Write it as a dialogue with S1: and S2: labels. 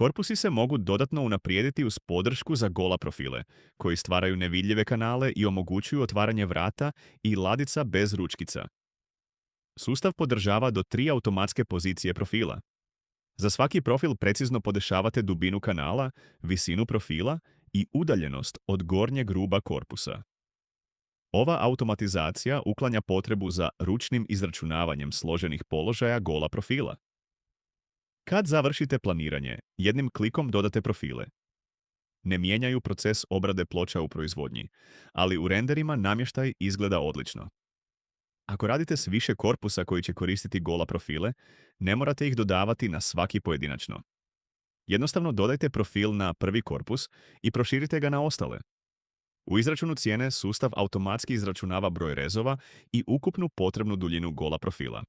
S1: Korpusi se mogu dodatno unaprijediti uz podršku za gola profile, koji stvaraju nevidljive kanale i omogućuju otvaranje vrata i ladica bez ručkica. Sustav podržava do 3 automatske pozicije profila. Za svaki profil precizno podešavate dubinu kanala, visinu profila i udaljenost od gornjeg ruba korpusa. Ova automatizacija uklanja potrebu za ručnim izračunavanjem složenih položaja gola profila. Kad završite planiranje, jednim klikom dodate profile. Ne mijenjaju proces obrade ploča u proizvodnji, ali u renderima namještaj izgleda odlično. Ako radite s više korpusa koji će koristiti gola profile, ne morate ih dodavati na svaki pojedinačno. Jednostavno dodajte profil na prvi korpus i proširite ga na ostale. U izračunu cijene sustav automatski izračunava broj rezova i ukupnu potrebnu duljinu gola profila.